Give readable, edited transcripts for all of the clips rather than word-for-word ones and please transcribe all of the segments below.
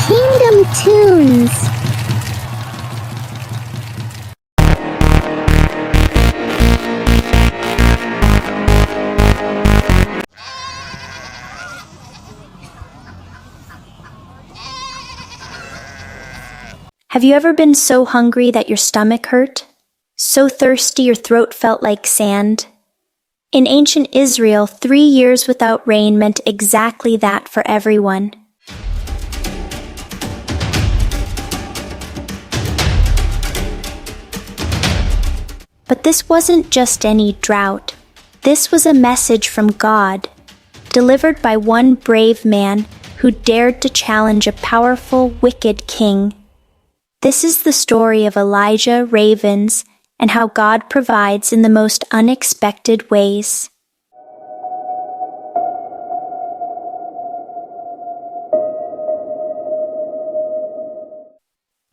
Kingdom Tunes. Have you ever been so hungry that your stomach hurt? So thirsty your throat felt like sand? In ancient Israel, 3 years without rain meant exactly that for everyone. But this wasn't just any drought. This was a message from God, delivered by one brave man who dared to challenge a powerful, wicked king. This is the story of Elijah, ravens, and how God provides in the most unexpected ways.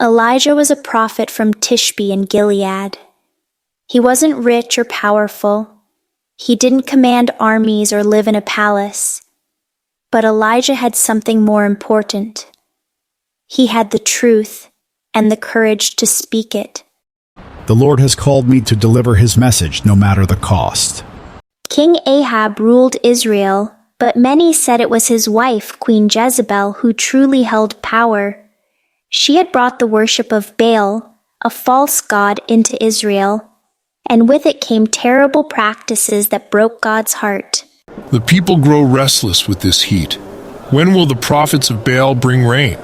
Elijah was a prophet from Tishbe in Gilead. He wasn't rich or powerful. He didn't command armies or live in a palace. But Elijah had something more important. He had the truth and the courage to speak it. The Lord has called me to deliver his message no matter the cost. King Ahab ruled Israel, but many said it was his wife, Queen Jezebel, who truly held power. She had brought the worship of Baal, a false god, into Israel, and with it came terrible practices that broke God's heart. The people grow restless with this heat. When will the prophets of Baal bring rain?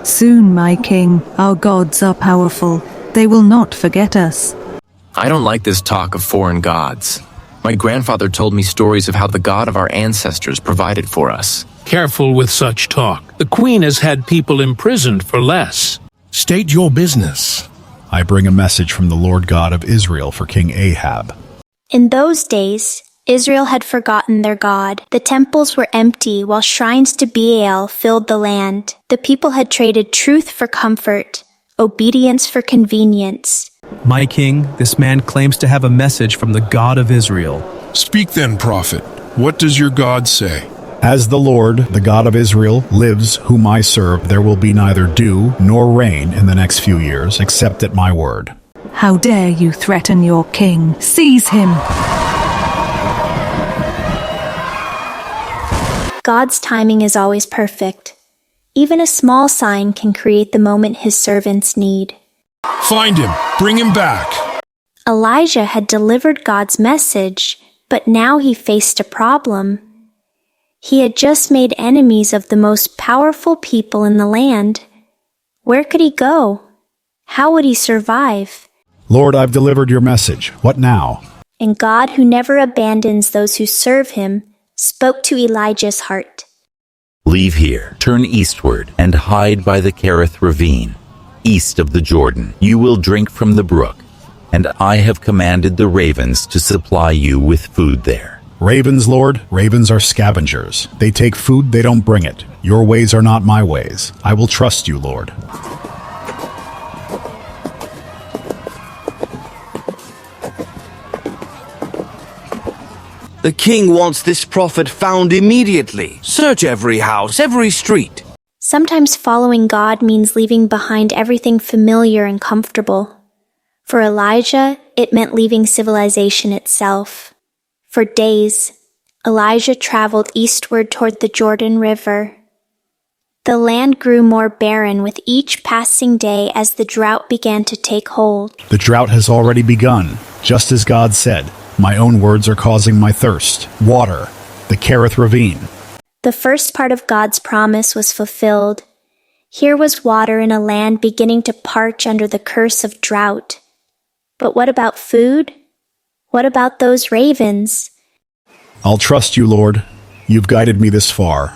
Soon, my king. Our gods are powerful. They will not forget us. I don't like this talk of foreign gods. My grandfather told me stories of how the God of our ancestors provided for us. Careful with such talk. The queen has had people imprisoned for less. State your business. I bring a message from the Lord God of Israel for King Ahab. In those days, Israel had forgotten their God. The temples were empty while shrines to Baal filled the land. The people had traded truth for comfort, obedience for convenience. My king, this man claims to have a message from the God of Israel. Speak then, prophet. What does your God say? As the Lord, the God of Israel, lives, whom I serve, there will be neither dew nor rain in the next few years, except at my word. How dare you threaten your king? Seize him! God's timing is always perfect. Even a small sign can create the moment his servants need. Find him. Bring him back. Elijah had delivered God's message, but now he faced a problem. He had just made enemies of the most powerful people in the land. Where could he go? How would he survive? Lord, I've delivered your message. What now? And God, who never abandons those who serve him, spoke to Elijah's heart. Leave here, turn eastward, and hide by the Cherith ravine, east of the Jordan. You will drink from the brook, and I have commanded the ravens to supply you with food there. Ravens, Lord, ravens are scavengers. They take food, they don't bring it. Your ways are not my ways. I will trust you, Lord. The king wants this prophet found immediately. Search every house, every street. Sometimes following God means leaving behind everything familiar and comfortable. For Elijah, it meant leaving civilization itself. For days, Elijah traveled eastward toward the Jordan River. The land grew more barren with each passing day as the drought began to take hold. The drought has already begun, just as God said. My own words are causing my thirst. Water, the Cherith ravine. The first part of God's promise was fulfilled. Here was water in a land beginning to parch under the curse of drought. But what about food? What about those ravens? I'll trust you, Lord. You've guided me this far.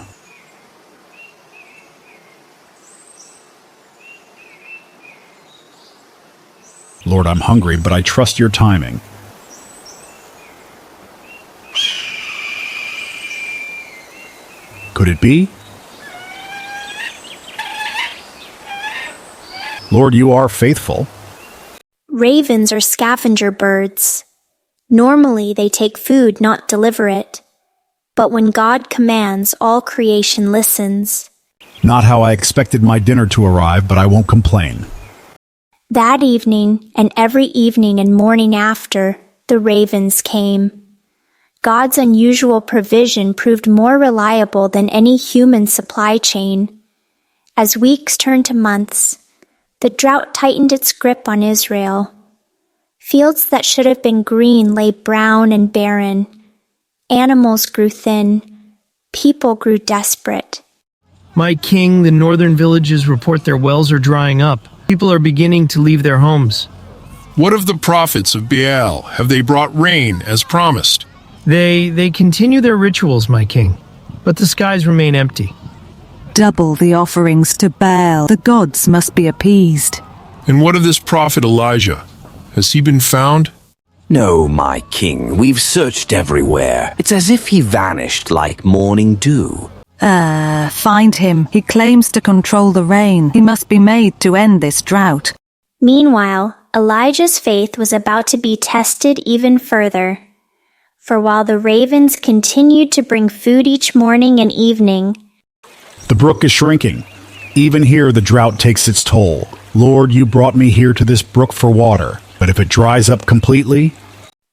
Lord, I'm hungry, but I trust your timing. Could it be? Lord, you are faithful. Ravens are scavenger birds. Normally, they take food, not deliver it. But when God commands, all creation listens. Not how I expected my dinner to arrive, but I won't complain. That evening, and every evening and morning after, the ravens came. God's unusual provision proved more reliable than any human supply chain. As weeks turned to months, the drought tightened its grip on Israel. Fields that should have been green lay brown and barren. Animals grew thin. People grew desperate. My king, the northern villages report their wells are drying up. People are beginning to leave their homes. What of the prophets of Baal? Have they brought rain as promised? They continue their rituals, my king, but the skies remain empty. Double the offerings to Baal. The gods must be appeased. And what of this prophet Elijah? Has he been found? No, my king, we've searched everywhere. It's as if he vanished like morning dew. Find him. He claims to control the rain. He must be made to end this drought. Meanwhile, Elijah's faith was about to be tested even further. For while the ravens continued to bring food each morning and evening, The brook is shrinking. Even here the drought takes its toll. Lord, you brought me here to this brook for water, but if it dries up completely...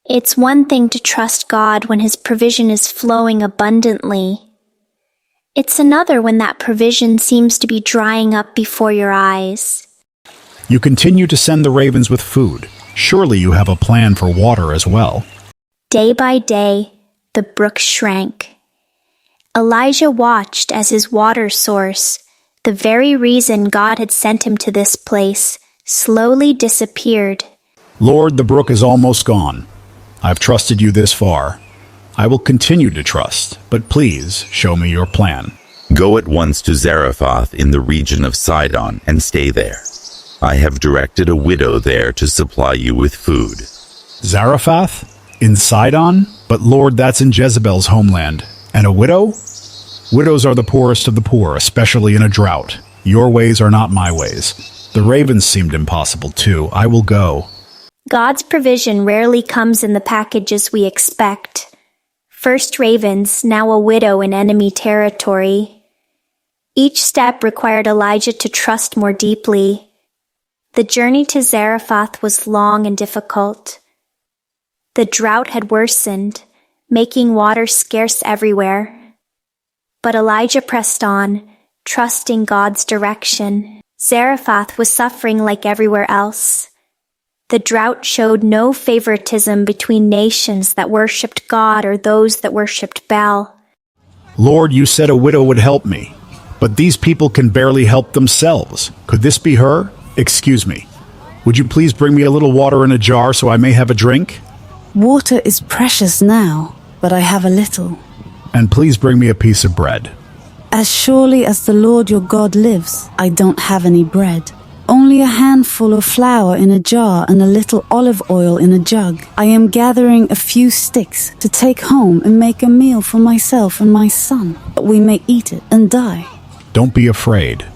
it's one thing to trust God when His provision is flowing abundantly. It's another when that provision seems to be drying up before your eyes. You continue to send the ravens with food. Surely you have a plan for water as well. Day by day, the brook shrank. Elijah watched as his water source, the very reason God had sent him to this place, slowly disappeared. Lord, the brook is almost gone. I've trusted you this far. I will continue to trust, but please show me your plan. Go at once to Zarephath in the region of Sidon and stay there. I have directed a widow there to supply you with food. Zarephath? In Sidon? But Lord, that's in Jezebel's homeland. And a widow? Widows are the poorest of the poor, especially in a drought. Your ways are not my ways. The ravens seemed impossible too. I will go. God's provision rarely comes in the packages we expect. First ravens, now a widow in enemy territory. Each step required Elijah to trust more deeply. The journey to Zarephath was long and difficult. The drought had worsened, making water scarce everywhere. But Elijah pressed on, trusting God's direction. Zarephath was suffering like everywhere else. The drought showed no favoritism between nations that worshipped God or those that worshipped Baal. Lord, you said a widow would help me, but these people can barely help themselves. Could this be her? Excuse me. Would you please bring me a little water in a jar so I may have a drink? Water is precious now, but I have a little. And please bring me a piece of bread. As surely as the Lord your God lives, I don't have any bread. Only a handful of flour in a jar and a little olive oil in a jug. I am gathering a few sticks to take home and make a meal for myself and my son, that we may eat it and die. Don't be afraid.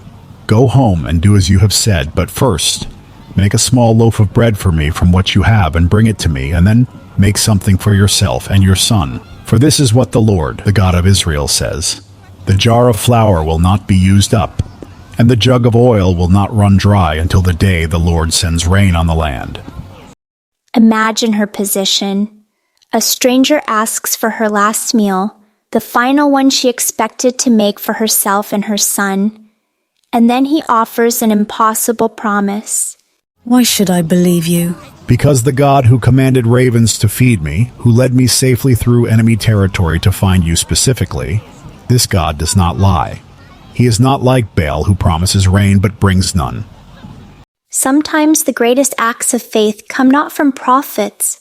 Go home and do as you have said, but first, make a small loaf of bread for me from what you have and bring it to me, and then make something for yourself and your son. For this is what the Lord, the God of Israel, says. The jar of flour will not be used up, and the jug of oil will not run dry until the day the Lord sends rain on the land. Imagine her position. A stranger asks for her last meal, the final one she expected to make for herself and her son. And then he offers an impossible promise. Why should I believe you? Because the God who commanded ravens to feed me, who led me safely through enemy territory to find you specifically, this God does not lie. He is not like Baal, who promises rain but brings none. Sometimes the greatest acts of faith come not from prophets,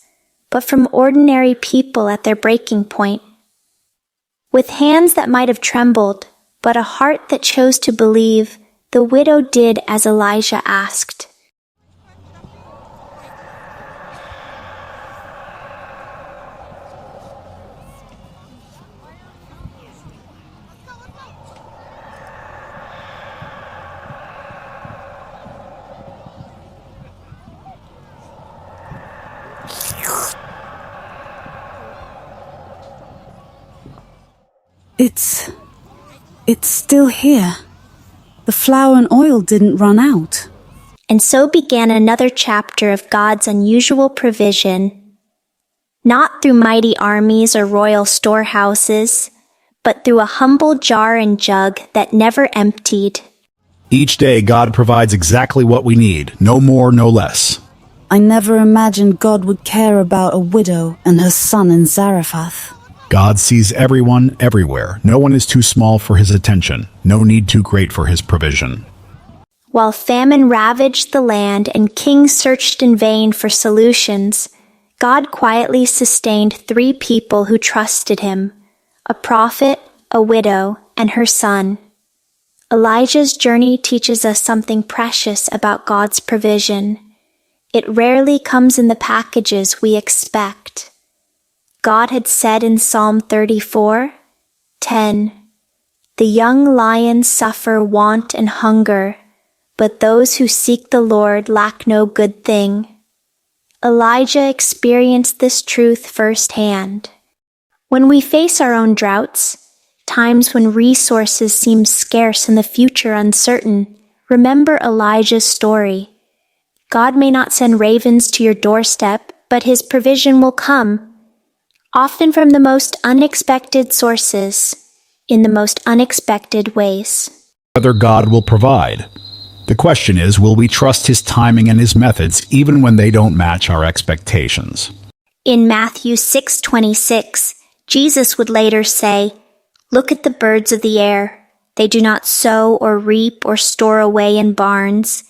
but from ordinary people at their breaking point. With hands that might have trembled, but a heart that chose to believe, the widow did as Elijah asked. It's still here. flour and oil didn't run out. And so began another chapter of God's unusual provision, not through mighty armies or royal storehouses, but through a humble jar and jug that never emptied. Each day, God provides exactly what we need, no more, no less. I never imagined God would care about a widow and her son in Zarephath. God sees everyone, everywhere. No one is too small for his attention, no need too great for his provision. While famine ravaged the land and kings searched in vain for solutions, God quietly sustained 3 people who trusted him, a prophet, a widow, and her son. Elijah's journey teaches us something precious about God's provision. It rarely comes in the packages we expect. God had said in Psalm 34:10, "The young lions suffer want and hunger, but those who seek the Lord lack no good thing." Elijah experienced this truth firsthand. When we face our own droughts, times when resources seem scarce and the future uncertain, remember Elijah's story. God may not send ravens to your doorstep, but his provision will come, often from the most unexpected sources, in the most unexpected ways. Whether God will provide. The question is, will we trust his timing and his methods even when they don't match our expectations? In Matthew 6:26, Jesus would later say, "Look at the birds of the air. They do not sow or reap or store away in barns,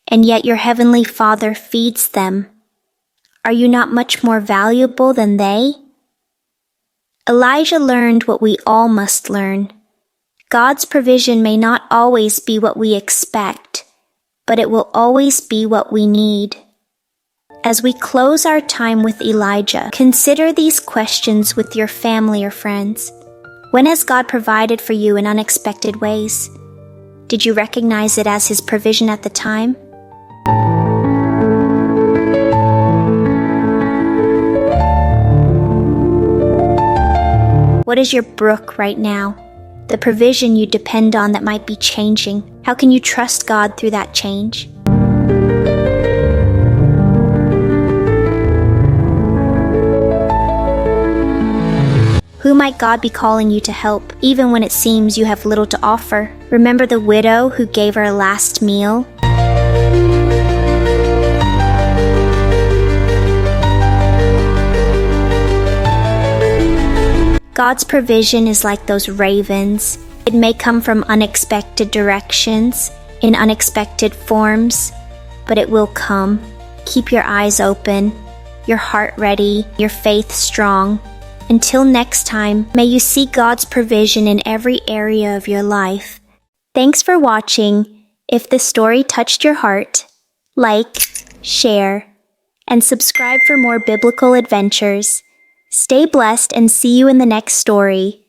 and yet your heavenly Father feeds them. Are you not much more valuable than they?" Elijah learned what we all must learn. God's provision may not always be what we expect, but it will always be what we need. As we close our time with Elijah, consider these questions with your family or friends. When has God provided for you in unexpected ways? Did you recognize it as his provision at the time? What is your brook right now? The provision you depend on that might be changing. How can you trust God through that change? Who might God be calling you to help, even when it seems you have little to offer? Remember the widow who gave her last meal? God's provision is like those ravens. It may come from unexpected directions, in unexpected forms, but it will come. Keep your eyes open, your heart ready, your faith strong. Until next time, may you see God's provision in every area of your life. Thanks for watching. If this story touched your heart, like, share, and subscribe for more biblical adventures. Stay blessed and see you in the next story.